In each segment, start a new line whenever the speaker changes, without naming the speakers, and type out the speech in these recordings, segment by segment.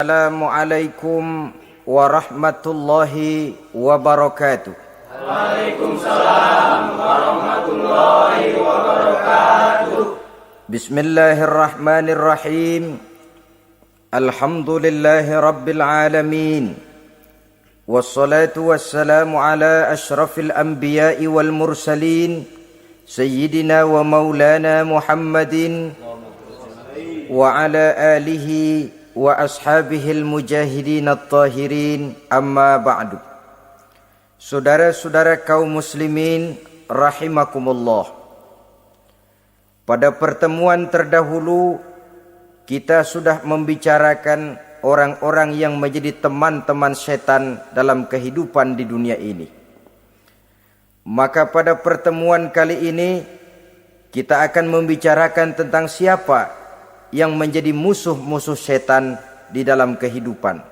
Assalamualaikum warahmatullahi wabarakatuh.
Waalaikumsalam warahmatullahi wabarakatuh.
Bismillahirrahmanirrahim. Alhamdulillahi rabbil alamin. Wassalatu wassalamu ala ashrafil anbiya'i wal mursalin Sayyidina wa maulana Muhammadin wa ala alihi wa ashabihil mujahidin at-tahirin, amma ba'du. Saudara-saudara kaum muslimin rahimakumullah. Pada pertemuan terdahulu kita sudah membicarakan orang-orang yang menjadi teman-teman setan dalam kehidupan di dunia ini. Maka pada pertemuan kali ini kita akan membicarakan tentang siapa yang menjadi musuh-musuh setan di dalam kehidupan.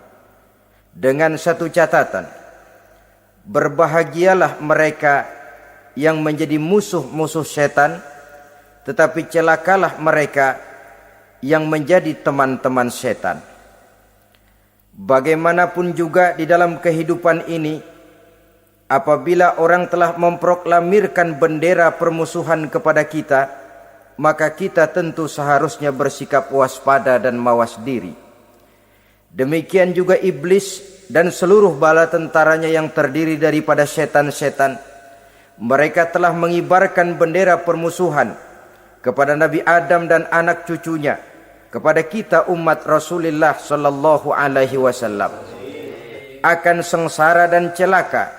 Dengan satu catatan, berbahagialah mereka yang menjadi musuh-musuh setan, tetapi celakalah mereka yang menjadi teman-teman setan. Bagaimanapun juga di dalam kehidupan ini, apabila orang telah memproklamirkan bendera permusuhan kepada kita, maka kita tentu seharusnya bersikap waspada dan mawas diri. Demikian juga iblis dan seluruh bala tentaranya yang terdiri daripada setan-setan. Mereka telah mengibarkan bendera permusuhan kepada Nabi Adam dan anak cucunya, kepada kita umat Rasulullah sallallahu alaihi wasallam. Akan sengsara dan celaka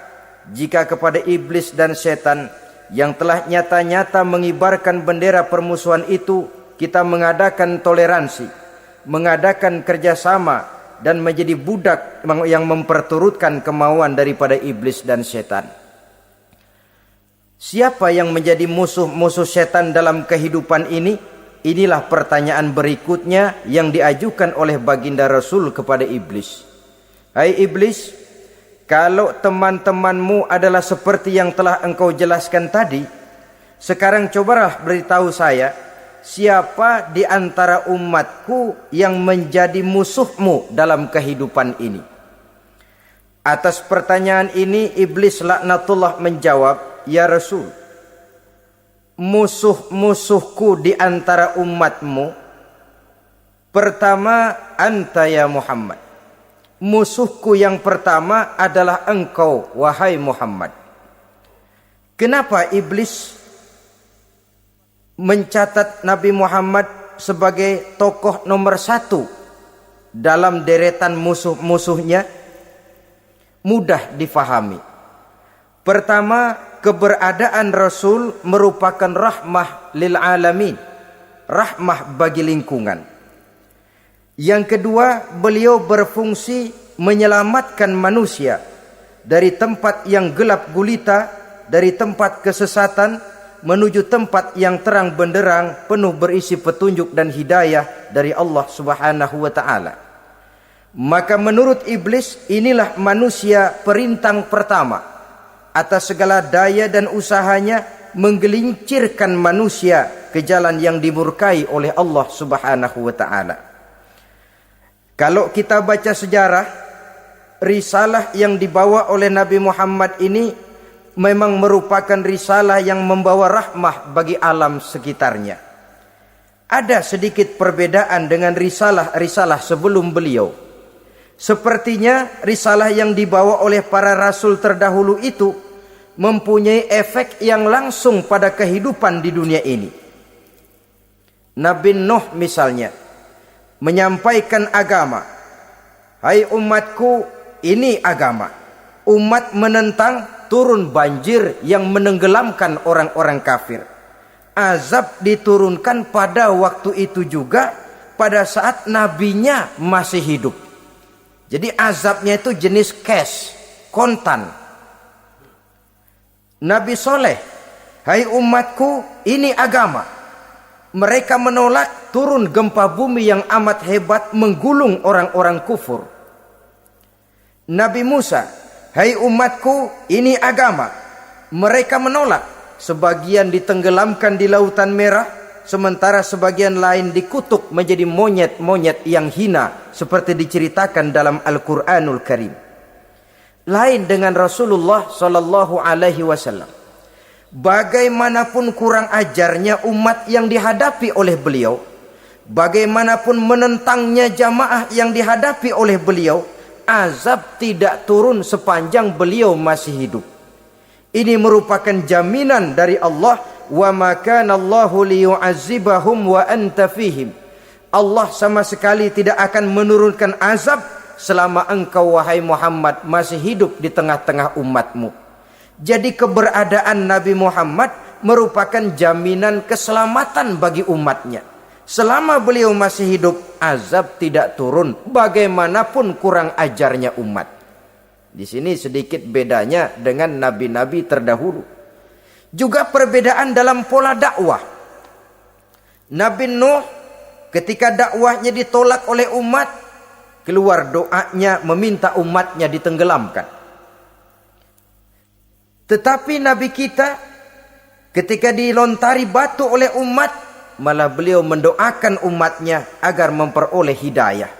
jika kepada iblis dan setan yang telah nyata-nyata mengibarkan bendera permusuhan itu kita mengadakan toleransi, mengadakan kerjasama dan menjadi budak yang memperturutkan kemauan daripada iblis dan setan. Siapa yang menjadi musuh-musuh setan dalam kehidupan ini? Inilah pertanyaan berikutnya yang diajukan oleh baginda Rasul kepada iblis. Hai iblis, kalau teman-temanmu adalah seperti yang telah engkau jelaskan tadi, sekarang cobalah beritahu saya, siapa di antara umatku yang menjadi musuhmu dalam kehidupan ini? Atas pertanyaan ini, iblis laknatullah menjawab, ya Rasul, musuh-musuhku di antara umatmu, pertama, anta ya Muhammad. Musuhku yang pertama adalah engkau, wahai Muhammad. Kenapa iblis mencatat Nabi Muhammad sebagai tokoh nomor satu dalam deretan musuh-musuhnya? Mudah difahami. Pertama, keberadaan Rasul merupakan rahmah lil alamin, rahmah bagi lingkungan. Yang kedua, beliau berfungsi menyelamatkan manusia dari tempat yang gelap gulita, dari tempat kesesatan menuju tempat yang terang benderang, penuh berisi petunjuk dan hidayah dari Allah Subhanahu wa taala. Maka menurut iblis, inilah manusia perintang pertama atas segala daya dan usahanya menggelincirkan manusia ke jalan yang dimurkai oleh Allah Subhanahu wa taala. Kalau kita baca sejarah, risalah yang dibawa oleh Nabi Muhammad ini memang merupakan risalah yang membawa rahmah bagi alam sekitarnya. Ada sedikit perbedaan dengan risalah-risalah sebelum beliau. Sepertinya risalah yang dibawa oleh para rasul terdahulu itu mempunyai efek yang langsung pada kehidupan di dunia ini. Nabi Nuh misalnya menyampaikan agama. Hai umatku, ini agama. Umat menentang, turun banjir yang menenggelamkan orang-orang kafir. Azab diturunkan pada waktu itu juga, pada saat nabinya masih hidup. Jadi azabnya itu jenis cash, kontan. Nabi Soleh, hai umatku, ini agama. Mereka menolak, turun gempa bumi yang amat hebat menggulung orang-orang kufur. Nabi Musa, hai umatku, ini agama. Mereka menolak, sebagian ditenggelamkan di Lautan Merah, sementara sebagian lain dikutuk menjadi monyet-monyet yang hina seperti diceritakan dalam Al-Qur'anul Karim. Lain dengan Rasulullah sallallahu alaihi wasallam. Bagaimanapun kurang ajarnya umat yang dihadapi oleh beliau, bagaimanapun menentangnya jamaah yang dihadapi oleh beliau, azab tidak turun sepanjang beliau masih hidup. Ini merupakan jaminan dari Allah, wa ma kana Allahu liyu'azzibahum wa anta fihim. Allah sama sekali tidak akan menurunkan azab selama engkau wahai Muhammad masih hidup di tengah-tengah umatmu. Jadi keberadaan Nabi Muhammad merupakan jaminan keselamatan bagi umatnya. Selama beliau masih hidup, azab tidak turun bagaimanapun kurang ajarnya umat. Di sini sedikit bedanya dengan nabi-nabi terdahulu. Juga perbedaan dalam pola dakwah. Nabi Nuh ketika dakwahnya ditolak oleh umat, keluar doanya meminta umatnya ditenggelamkan. Tetapi Nabi kita ketika dilontari batu oleh umat, malah beliau mendoakan umatnya agar memperoleh hidayah.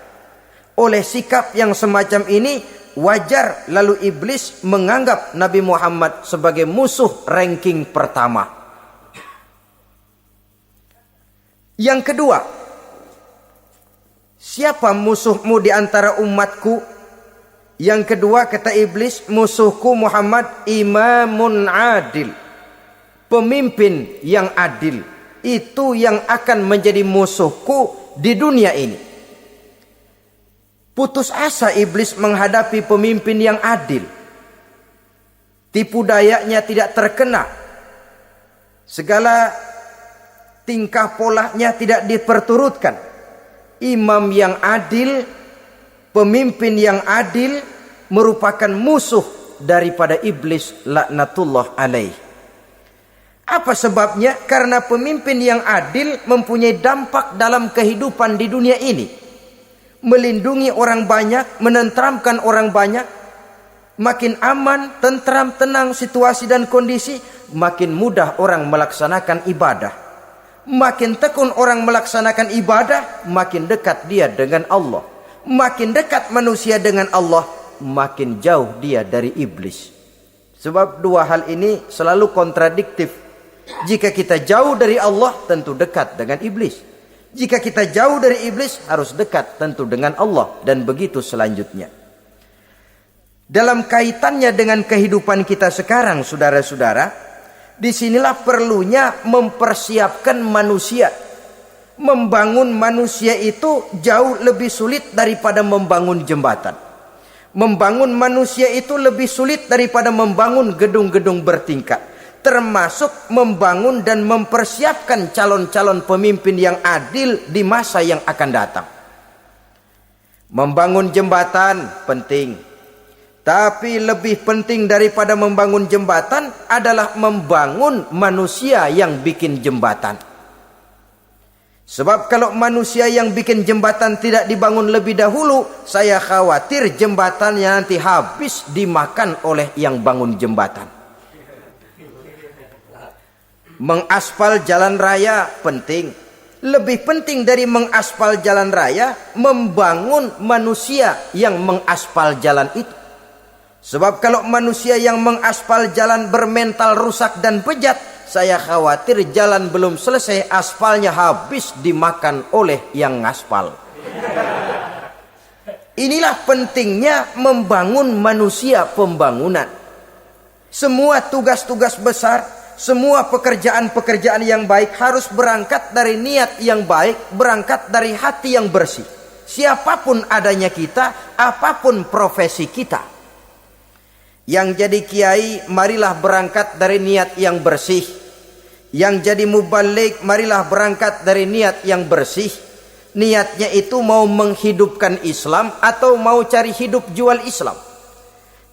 Oleh sikap yang semacam ini, wajar lalu iblis menganggap Nabi Muhammad sebagai musuh ranking pertama. Yang kedua, siapa musuhmu di antara umatku? Yang kedua kata iblis, musuhku Muhammad imamun adil. Pemimpin yang adil. Itu yang akan menjadi musuhku di dunia ini. Putus asa iblis menghadapi pemimpin yang adil. Tipu dayanya tidak terkena. Segala tingkah polanya tidak diperturutkan. Imam yang adil, pemimpin yang adil merupakan musuh daripada iblis laknatullah alaih. Apa sebabnya? Karena pemimpin yang adil mempunyai dampak dalam kehidupan di dunia ini. Melindungi orang banyak, menenteramkan orang banyak. Makin aman, tentram, tenang situasi dan kondisi, makin mudah orang melaksanakan ibadah. Makin tekun orang melaksanakan ibadah, makin dekat dia dengan Allah. Makin dekat manusia dengan Allah, makin jauh dia dari iblis. Sebab dua hal ini selalu kontradiktif. Jika kita jauh dari Allah, tentu dekat dengan iblis. Jika kita jauh dari iblis, harus dekat tentu dengan Allah. Dan begitu selanjutnya. Dalam kaitannya dengan kehidupan kita sekarang, saudara-saudara, disinilah perlunya mempersiapkan manusia. Membangun manusia itu jauh lebih sulit daripada membangun jembatan. Membangun manusia itu lebih sulit daripada membangun gedung-gedung bertingkat. Termasuk membangun dan mempersiapkan calon-calon pemimpin yang adil di masa yang akan datang. Membangun jembatan penting. Tapi lebih penting daripada membangun jembatan adalah membangun manusia yang bikin jembatan. Sebab kalau manusia yang bikin jembatan tidak dibangun lebih dahulu, saya khawatir jembatannya nanti habis dimakan oleh yang bangun jembatan. Mengaspal jalan raya penting. Lebih penting dari mengaspal jalan raya, membangun manusia yang mengaspal jalan itu. Sebab kalau manusia yang mengaspal jalan bermental rusak dan bejat, saya khawatir jalan belum selesai, aspalnya habis dimakan oleh yang ngaspal. Inilah pentingnya membangun manusia pembangunan. Semua tugas-tugas besar, semua pekerjaan-pekerjaan yang baik harus berangkat dari niat yang baik, berangkat dari hati yang bersih. Siapapun adanya kita, apapun profesi kita. Yang jadi kiai, marilah berangkat dari niat yang bersih. Yang jadi mubalik, marilah berangkat dari niat yang bersih. Niatnya itu mau menghidupkan Islam atau mau cari hidup jual Islam.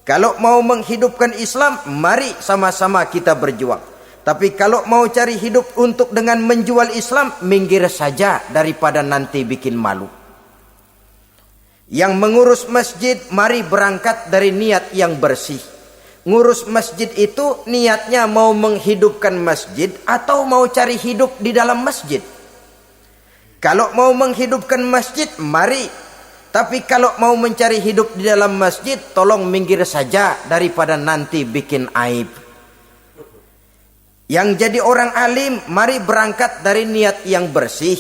Kalau mau menghidupkan Islam, mari sama-sama kita berjuang. Tapi kalau mau cari hidup untuk dengan menjual Islam, minggir saja daripada nanti bikin malu. Yang mengurus masjid, mari berangkat dari niat yang bersih. Ngurus masjid itu niatnya mau menghidupkan masjid atau mau cari hidup di dalam masjid. Kalau mau menghidupkan masjid, mari. Tapi kalau mau mencari hidup di dalam masjid, tolong minggir saja daripada nanti bikin aib. Yang jadi orang alim, mari berangkat dari niat yang bersih.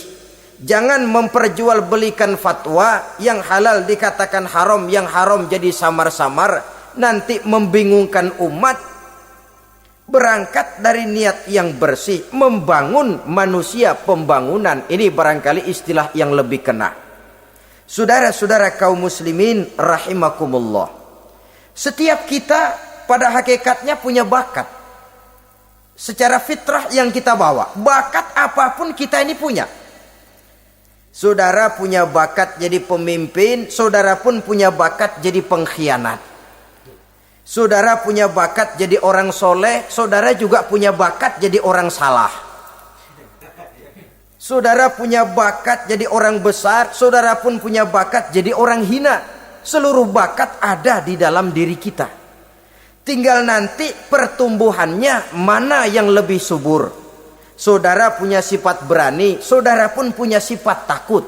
Jangan memperjualbelikan fatwa, yang halal dikatakan haram, yang haram jadi samar-samar, nanti membingungkan umat. Berangkat dari niat yang bersih, membangun manusia, pembangunan. Ini barangkali istilah yang lebih kena. Saudara-saudara kaum muslimin rahimakumullah. Setiap kita pada hakikatnya punya bakat. Secara fitrah yang kita bawa. Bakat apapun kita ini punya. Saudara punya bakat jadi pemimpin, saudara pun punya bakat jadi pengkhianat. Saudara punya bakat jadi orang soleh, saudara juga punya bakat jadi orang salah. Saudara punya bakat jadi orang besar, saudara pun punya bakat jadi orang hina. Seluruh bakat ada di dalam diri kita. Tinggal nanti pertumbuhannya mana yang lebih subur. Saudara punya sifat berani, saudara pun punya sifat takut.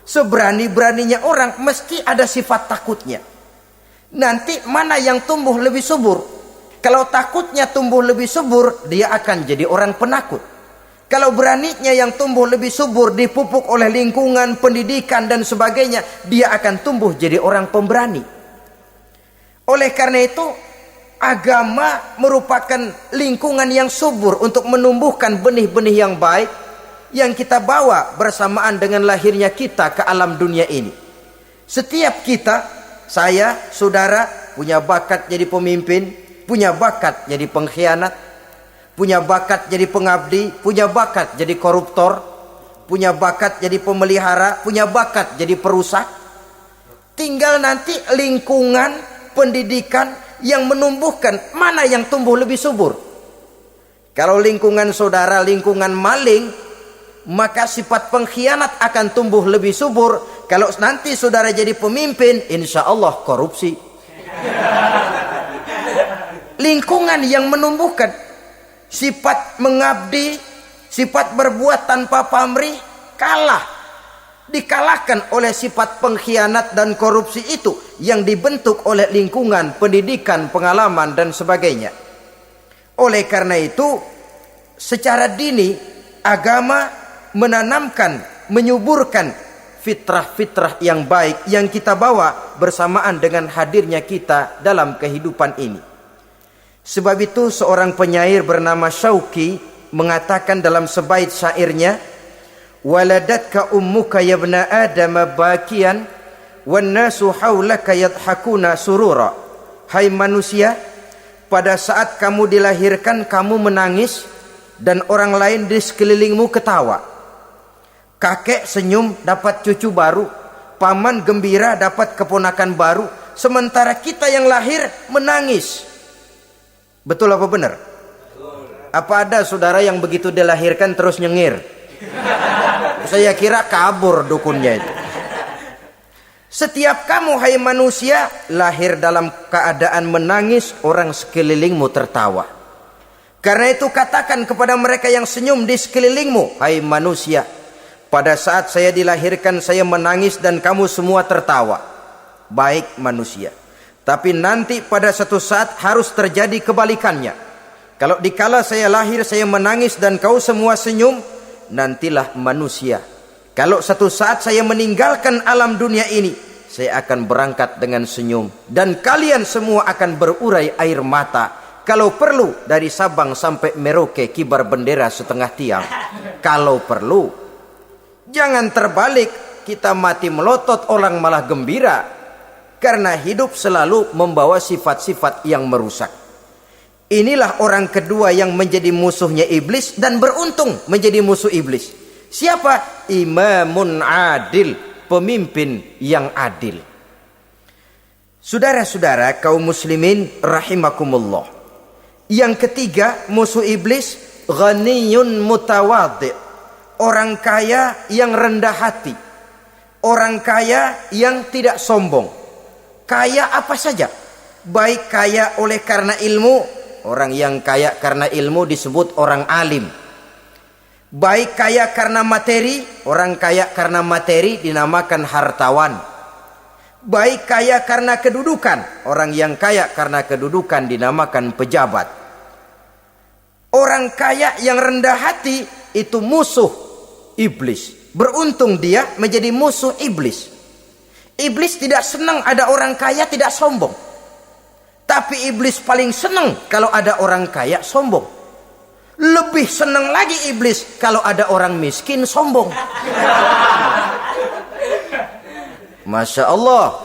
Seberani-beraninya orang mesti ada sifat takutnya. Nanti mana yang tumbuh lebih subur? Kalau takutnya tumbuh lebih subur, dia akan jadi orang penakut. Kalau beraninya yang tumbuh lebih subur, dipupuk oleh lingkungan, pendidikan dan sebagainya, dia akan tumbuh jadi orang pemberani. Oleh karena itu, agama merupakan lingkungan yang subur untuk menumbuhkan benih-benih yang baik yang kita bawa bersamaan dengan lahirnya kita ke alam dunia ini. Setiap kita, saya, saudara, punya bakat jadi pemimpin, punya bakat jadi pengkhianat, punya bakat jadi pengabdi, punya bakat jadi koruptor, punya bakat jadi pemelihara, punya bakat jadi perusak. Tinggal nanti lingkungan, pendidikan yang menumbuhkan mana yang tumbuh lebih subur. Kalau lingkungan saudara, lingkungan maling, maka sifat pengkhianat akan tumbuh lebih subur. Kalau nanti saudara jadi pemimpin, insya Allah korupsi. Lingkungan yang menumbuhkan sifat mengabdi, sifat berbuat tanpa pamrih, dikalahkan oleh sifat pengkhianat dan korupsi itu yang dibentuk oleh lingkungan, pendidikan, pengalaman dan sebagainya. Oleh karena itu, secara dini agama menanamkan, menyuburkan fitrah-fitrah yang baik yang kita bawa bersamaan dengan hadirnya kita dalam kehidupan ini. Sebab itu seorang penyair bernama Syauqi mengatakan dalam sebaik syairnya, waladatka ummuka ya ibna adam bakian wan nasu haulaka yadhakuna surura. Hai manusia, pada saat kamu dilahirkan kamu menangis dan orang lain di sekelilingmu ketawa. Kakek senyum dapat cucu baru, paman gembira dapat keponakan baru, sementara kita yang lahir menangis. Betul apa benar? Apa ada saudara yang begitu dilahirkan terus nyengir? Saya kira kabur dukunnya itu. Setiap kamu hai manusia lahir dalam keadaan menangis, orang sekelilingmu tertawa. Karena itu katakan kepada mereka yang senyum di sekelilingmu, hai manusia, pada saat saya dilahirkan saya menangis dan kamu semua tertawa. Baik manusia. Tapi nanti pada satu saat harus terjadi kebalikannya. Kalau dikala saya lahir saya menangis dan kau semua senyum, nantilah manusia. Kalau satu saat saya meninggalkan alam dunia ini, saya akan berangkat dengan senyum. Dan kalian semua akan berurai air mata. Kalau perlu dari Sabang sampai Merauke kibar bendera setengah tiang. Kalau perlu. Jangan terbalik, kita mati melotot orang malah gembira. Karena hidup selalu membawa sifat-sifat yang merusak. Inilah orang kedua yang menjadi musuhnya iblis dan beruntung menjadi musuh iblis. Siapa? Imamun adil, pemimpin yang adil. Saudara-saudara kaum muslimin rahimakumullah. Yang ketiga musuh iblis, ghaniyun mutawadhi, orang kaya yang rendah hati, orang kaya yang tidak sombong. Kaya apa saja, baik kaya oleh karena ilmu, orang yang kaya karena ilmu disebut orang alim. Baik kaya karena materi, orang kaya karena materi dinamakan hartawan. Baik kaya karena kedudukan, orang yang kaya karena kedudukan dinamakan pejabat. Orang kaya yang rendah hati itu musuh iblis. Beruntung dia menjadi musuh iblis. Iblis tidak senang ada orang kaya tidak sombong. Tapi iblis paling senang kalau ada orang kaya sombong. Lebih senang lagi iblis kalau ada orang miskin sombong. Masya Allah.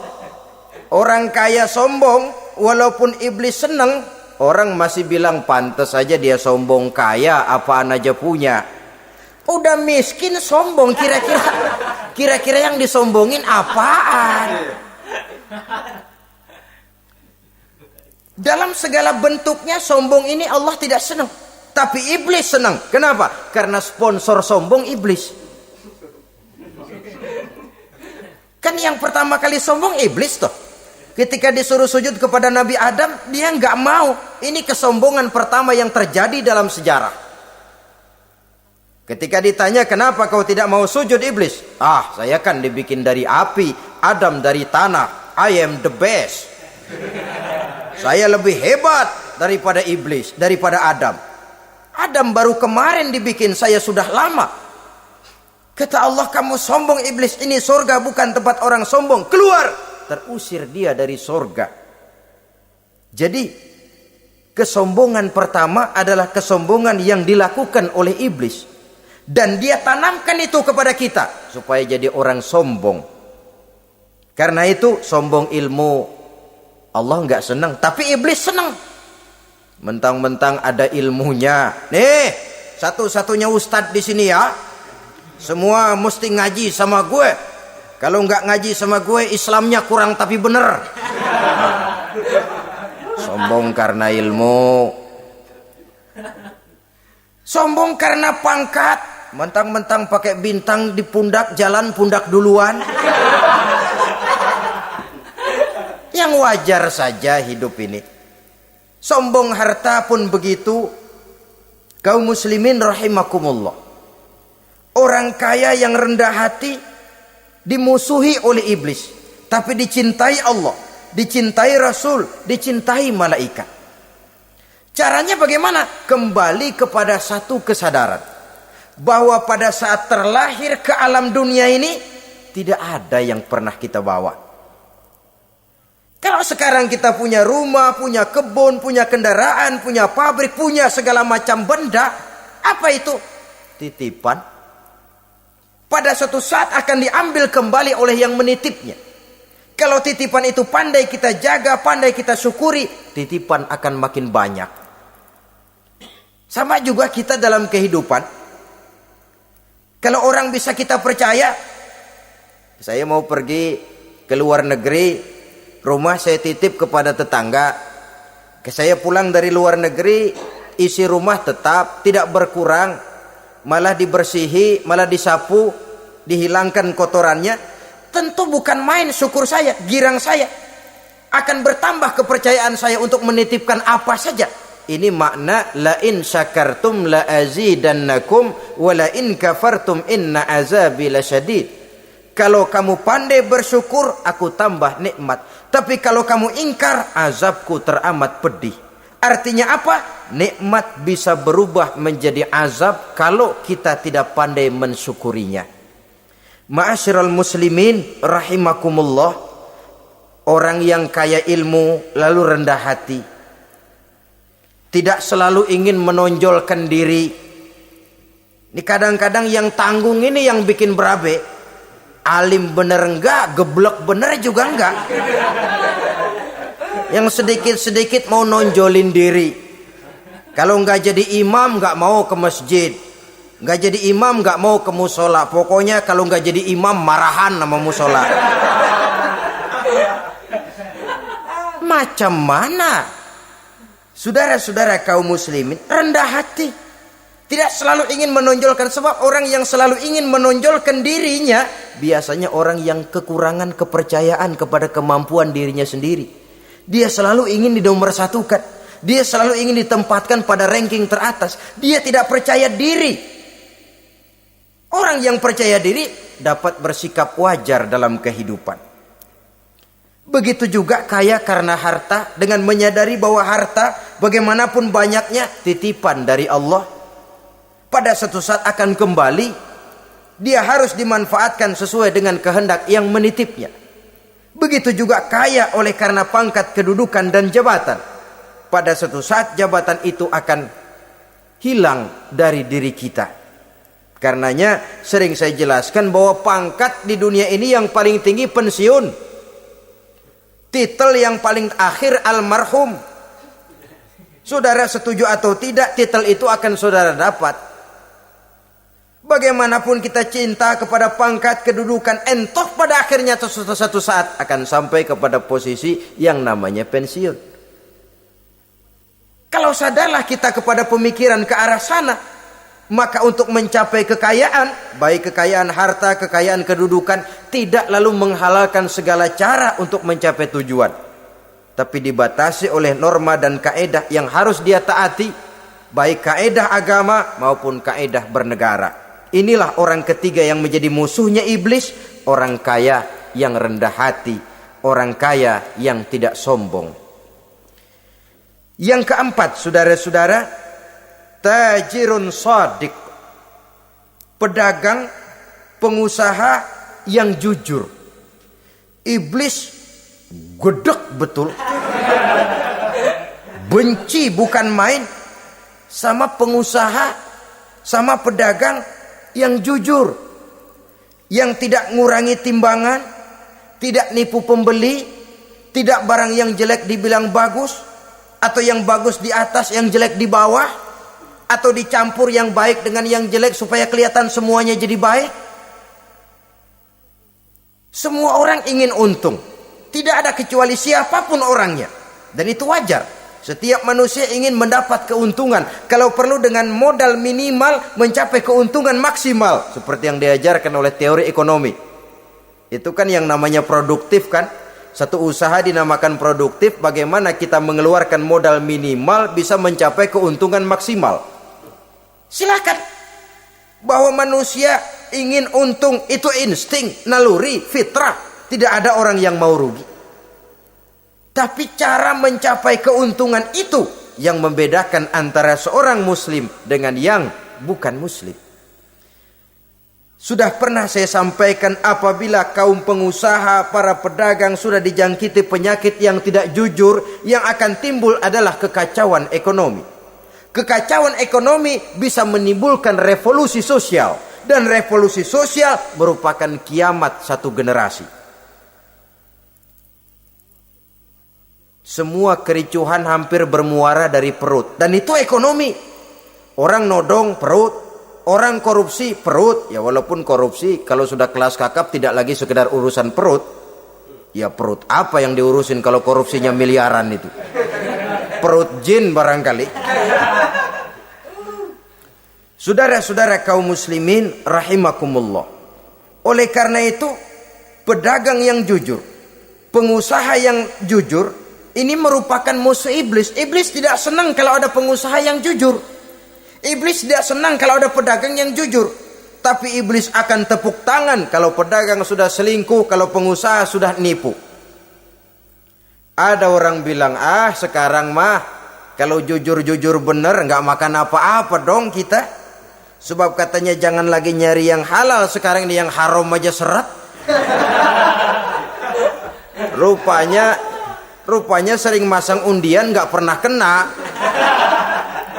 Orang kaya sombong, walaupun iblis senang, orang masih bilang pantas saja dia sombong, kaya apaan aja punya. Udah miskin sombong, kira-kira yang disombongin apaan? Dalam segala bentuknya sombong ini Allah tidak senang. Tapi iblis senang. Kenapa? Karena sponsor sombong iblis. Kan yang pertama kali sombong iblis toh. Ketika disuruh sujud kepada Nabi Adam, dia nggak mau. Ini kesombongan pertama yang terjadi dalam sejarah. Ketika ditanya kenapa kau tidak mau sujud iblis? Saya kan dibikin dari api, Adam dari tanah. I am the best. Saya lebih hebat daripada iblis, daripada Adam. Adam baru kemarin dibikin, saya sudah lama. Kata Allah, kamu sombong iblis, ini surga bukan tempat orang sombong, keluar. Terusir dia dari surga. Jadi kesombongan pertama adalah kesombongan yang dilakukan oleh iblis. Dan dia tanamkan itu kepada kita supaya jadi orang sombong. Karena itu sombong ilmu Allah nggak senang, tapi iblis senang. Mentang-mentang ada ilmunya. Nih, satu-satunya ustadz di sini ya. Semua mesti ngaji sama gue. Kalau nggak ngaji sama gue, Islamnya kurang tapi bener. Sombong karena ilmu. Sombong karena pangkat. Mentang-mentang pakai bintang di pundak, jalan pundak duluan. Yang wajar saja hidup ini. Sombong harta pun begitu. Kaum muslimin rahimakumullah. Orang kaya yang rendah hati dimusuhi oleh iblis, tapi dicintai Allah, dicintai Rasul, dicintai malaikat. Caranya bagaimana? Kembali kepada satu kesadaran bahwa pada saat terlahir ke alam dunia ini tidak ada yang pernah kita bawa. Kalau sekarang kita punya rumah, punya kebun, punya kendaraan, punya pabrik, punya segala macam benda, apa itu? Titipan. Pada suatu saat akan diambil kembali oleh yang menitipnya. Kalau titipan itu pandai kita jaga, pandai kita syukuri, titipan akan makin banyak. Sama juga kita dalam kehidupan. Kalau orang bisa kita percaya, saya mau pergi ke luar negeri, rumah saya titip kepada tetangga. Saya pulang dari luar negeri, isi rumah tetap, tidak berkurang, malah dibersihi, malah disapu, dihilangkan kotorannya. Tentu bukan main syukur saya, girang saya. Akan bertambah kepercayaan saya untuk menitipkan apa saja. Ini makna la in syakartum la azidannakum wa la in kafartum inna azabi lasyadid. Kalau kamu pandai bersyukur, aku tambah nikmat. Tapi kalau kamu ingkar, azabku teramat pedih. Artinya apa? Nikmat bisa berubah menjadi azab kalau kita tidak pandai mensyukurinya. Ma'asyiral muslimin rahimakumullah. Orang yang kaya ilmu lalu rendah hati, tidak selalu ingin menonjolkan diri. Ini kadang-kadang yang tanggung ini yang bikin berabe. Alim bener enggak, geblek bener juga enggak. Yang sedikit-sedikit mau nonjolin diri. Kalau enggak jadi imam enggak mau ke masjid. Enggak jadi imam enggak mau ke musola. Pokoknya kalau enggak jadi imam marahan sama musola. Macam mana? Saudara-saudara kaum muslimin, rendah hati. Tidak selalu ingin menonjolkan, sebab orang yang selalu ingin menonjolkan dirinya biasanya orang yang kekurangan kepercayaan kepada kemampuan dirinya sendiri. Dia selalu ingin dinomorsatukan. Dia selalu ingin ditempatkan pada ranking teratas. Dia tidak percaya diri. Orang yang percaya diri dapat bersikap wajar dalam kehidupan. Begitu juga kaya karena harta, dengan menyadari bahwa harta bagaimanapun banyaknya titipan dari Allah. Pada suatu saat akan kembali, dia harus dimanfaatkan sesuai dengan kehendak yang menitipnya. Begitu juga kaya oleh karena pangkat, kedudukan dan jabatan. Pada suatu saat jabatan itu akan hilang dari diri kita. Karenanya sering saya jelaskan bahwa pangkat di dunia ini yang paling tinggi pensiun. Titel yang paling akhir almarhum. Saudara setuju atau tidak, titel itu akan saudara dapat. Bagaimanapun kita cinta kepada pangkat, kedudukan, entah pada akhirnya suatu saat akan sampai kepada posisi yang namanya pensiun. Kalau sadarlah kita kepada pemikiran ke arah sana, maka untuk mencapai kekayaan, baik kekayaan harta, kekayaan kedudukan, tidak lalu menghalalkan segala cara untuk mencapai tujuan, tapi dibatasi oleh norma dan kaedah yang harus dia taati, baik kaedah agama maupun kaedah bernegara. Inilah orang ketiga yang menjadi musuhnya iblis, orang kaya yang rendah hati, orang kaya yang tidak sombong. Yang keempat, saudara-saudara, tajirun shadiq, pedagang, pengusaha yang jujur. Iblis gedek betul, benci bukan main sama pengusaha, sama pedagang yang jujur, yang tidak ngurangi timbangan, tidak nipu pembeli, tidak barang yang jelek dibilang bagus, atau yang bagus di atas yang jelek di bawah, atau dicampur yang baik dengan yang jelek supaya kelihatan semuanya jadi baik. Semua orang ingin untung, tidak ada kecuali siapapun orangnya, dan itu wajar. Setiap manusia ingin mendapat keuntungan, kalau perlu dengan modal minimal mencapai keuntungan maksimal, seperti yang diajarkan oleh teori ekonomi. Itu kan yang namanya produktif kan. Satu usaha dinamakan produktif, bagaimana kita mengeluarkan modal minimal bisa mencapai keuntungan maksimal. Silakan. Bahwa manusia ingin untung itu insting, naluri, fitrah. Tidak ada orang yang mau rugi. Tapi cara mencapai keuntungan itu yang membedakan antara seorang muslim dengan yang bukan muslim. Sudah pernah saya sampaikan, apabila kaum pengusaha, para pedagang sudah dijangkiti penyakit yang tidak jujur, yang akan timbul adalah kekacauan ekonomi. Kekacauan ekonomi bisa menimbulkan revolusi sosial, dan revolusi sosial merupakan kiamat satu generasi. Semua kericuhan hampir bermuara dari perut, dan itu ekonomi. Orang nodong perut, orang korupsi perut. Ya walaupun korupsi kalau sudah kelas kakap tidak lagi sekedar urusan perut. Ya perut apa yang diurusin kalau korupsinya miliaran itu? Perut jin barangkali. Saudara-saudara kaum muslimin rahimakumullah. Oleh karena itu, pedagang yang jujur, pengusaha yang jujur, ini merupakan musuh iblis. Iblis tidak senang kalau ada pengusaha yang jujur. Iblis tidak senang kalau ada pedagang yang jujur. Tapi iblis akan tepuk tangan kalau pedagang sudah selingkuh, kalau pengusaha sudah nipu. Ada orang bilang, sekarang mah kalau jujur-jujur bener nggak makan apa-apa dong kita. Sebab katanya jangan lagi nyari yang halal, sekarang ini yang haram aja seret. Rupanya sering masang undian nggak pernah kena.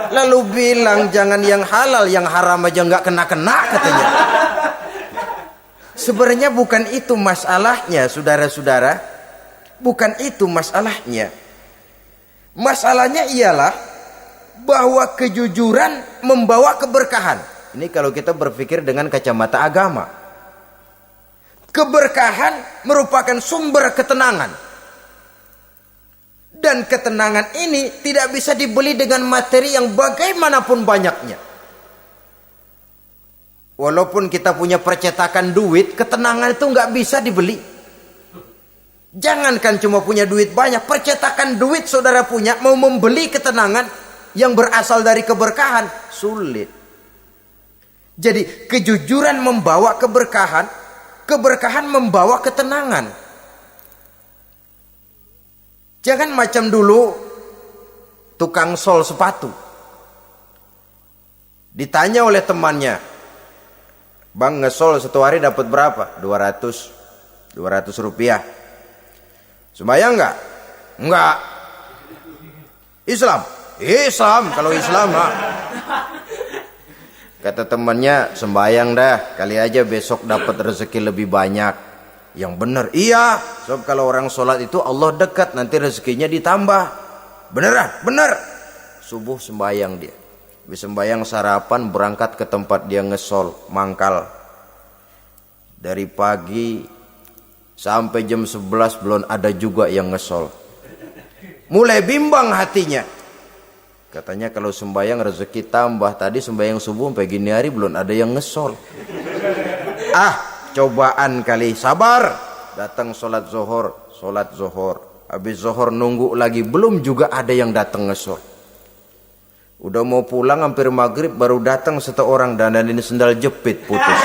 Lalu bilang jangan yang halal, yang haram aja nggak kena-kena katanya. Sebenarnya bukan itu masalahnya, saudara-saudara. Bukan itu masalahnya. Masalahnya ialah bahwa kejujuran membawa keberkahan. Ini kalau kita berpikir dengan kacamata agama. Keberkahan merupakan sumber ketenangan. Dan ketenangan ini tidak bisa dibeli dengan materi yang bagaimanapun banyaknya. Walaupun kita punya percetakan duit, ketenangan itu nggak bisa dibeli. Jangankan cuma punya duit banyak, percetakan duit saudara punya, mau membeli ketenangan yang berasal dari keberkahan, sulit. Jadi kejujuran membawa keberkahan, keberkahan membawa ketenangan. Jangan macam dulu tukang sol sepatu. Ditanya oleh temannya, "Bang, ngesol satu hari dapat berapa?" 200 rupiah. Sembayang enggak? Enggak. Islam? Islam, kalau Islam mah. Kata temannya, "Sembayang dah, kali aja besok dapat rezeki lebih banyak." Yang benar, iya. Sebab kalau orang sholat itu Allah dekat, nanti rezekinya ditambah. Beneran? Bener. Subuh sembayang dia. Habis sembayang sarapan, berangkat ke tempat dia ngesol, mangkal. Dari pagi sampai jam 11 belum ada juga yang ngesol. Mulai bimbang hatinya. Katanya kalau sembayang rezeki tambah. Tadi sembayang subuh sampai gini hari belum ada yang ngesol. Cobaan kali. Sabar. Datang sholat zohor. Habis zohor nunggu lagi, belum juga ada yang datang ngesol. Udah mau pulang hampir maghrib, baru datang satu orang dandanin sendal jepit putus.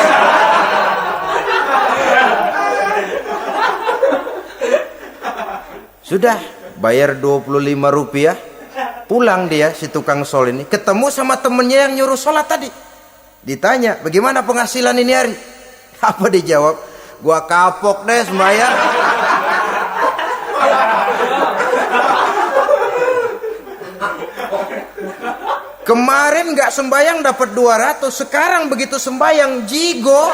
Sudah bayar 25 rupiah, pulang dia si tukang sol ini, ketemu sama temennya yang nyuruh sholat tadi. Ditanya, "Bagaimana penghasilan ini hari?" Apa dijawab? "Gua kapok deh sembahyang." Kemarin nggak sembayang dapat 200, sekarang begitu sembayang jigo.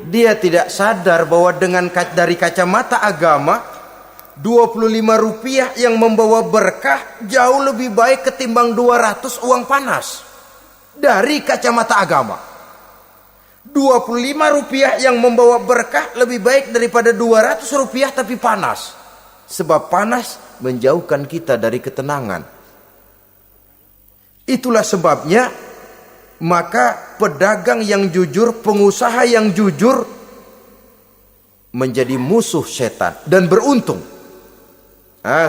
Dia tidak sadar bahwa dengan dari kacamata agama, 25 rupiah yang membawa berkah jauh lebih baik ketimbang 200 uang panas. Dari kacamata agama, 25 rupiah yang membawa berkah lebih baik daripada 200 rupiah tapi panas. Sebab panas menjauhkan kita dari ketenangan. Itulah sebabnya maka pedagang yang jujur, pengusaha yang jujur menjadi musuh setan dan beruntung.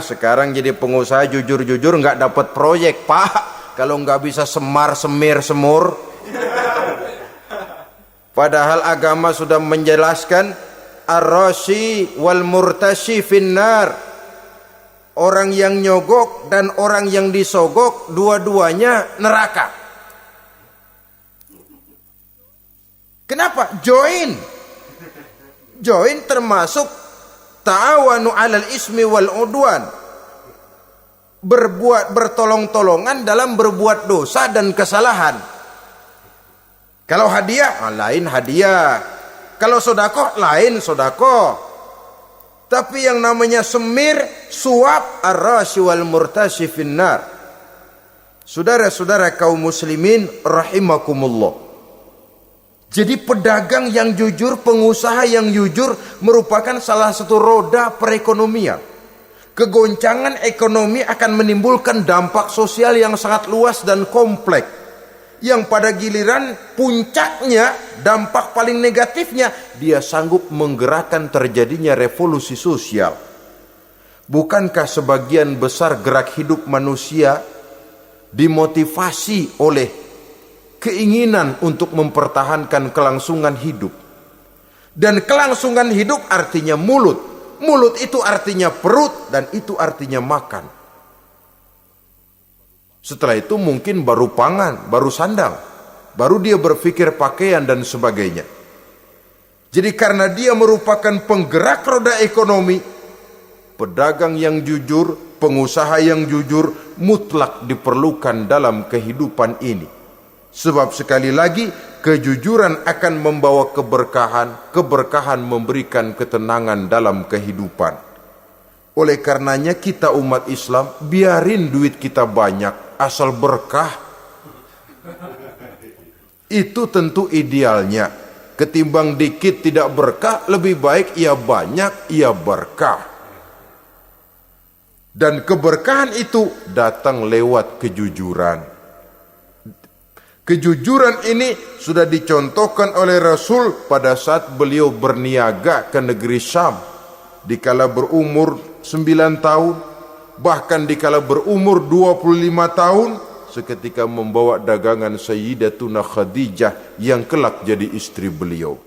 Sekarang jadi pengusaha jujur-jujur nggak dapat proyek, Pak. Kalau nggak bisa semir semur. Padahal agama sudah menjelaskan ar-rashi wal murtashi finnar. Orang yang nyogok dan orang yang disogok dua-duanya neraka. Kenapa? Join termasuk ta'awanu 'alal ismi wal udwan. Bertolong-tolongan dalam berbuat dosa dan kesalahan. Kalau hadiah, lain hadiah. Kalau sodako, lain sodako. Tapi yang namanya semir, suap, ar-rashi wal murtashi finnar. Saudara-saudara kaum muslimin rahimakumullah. Jadi pedagang yang jujur, pengusaha yang jujur merupakan salah satu roda perekonomian. Kegoncangan ekonomi akan menimbulkan dampak sosial yang sangat luas dan kompleks. Yang pada giliran puncaknya, dampak paling negatifnya, dia sanggup menggerakkan terjadinya revolusi sosial. Bukankah sebagian besar gerak hidup manusia dimotivasi oleh keinginan untuk mempertahankan kelangsungan hidup? Dan kelangsungan hidup artinya mulut. Mulut itu artinya perut, dan itu artinya makan. Setelah itu mungkin baru pangan, baru sandang, baru dia berpikir pakaian dan sebagainya. Jadi karena dia merupakan penggerak roda ekonomi, pedagang yang jujur, pengusaha yang jujur mutlak diperlukan dalam kehidupan ini. Sebab sekali lagi, kejujuran akan membawa keberkahan, keberkahan memberikan ketenangan dalam kehidupan. Oleh karenanya kita umat Islam, biarin duit kita banyak, asal berkah. Itu tentu idealnya. Ketimbang dikit tidak berkah, lebih baik ia banyak, ia berkah. Dan keberkahan itu datang lewat kejujuran. Kejujuran ini sudah dicontohkan oleh Rasul pada saat beliau berniaga ke negeri Syam. Dikala berumur 9 tahun,
bahkan dikala berumur 25 tahun, seketika membawa dagangan Sayyidatuna Khadijah yang kelak jadi istri beliau.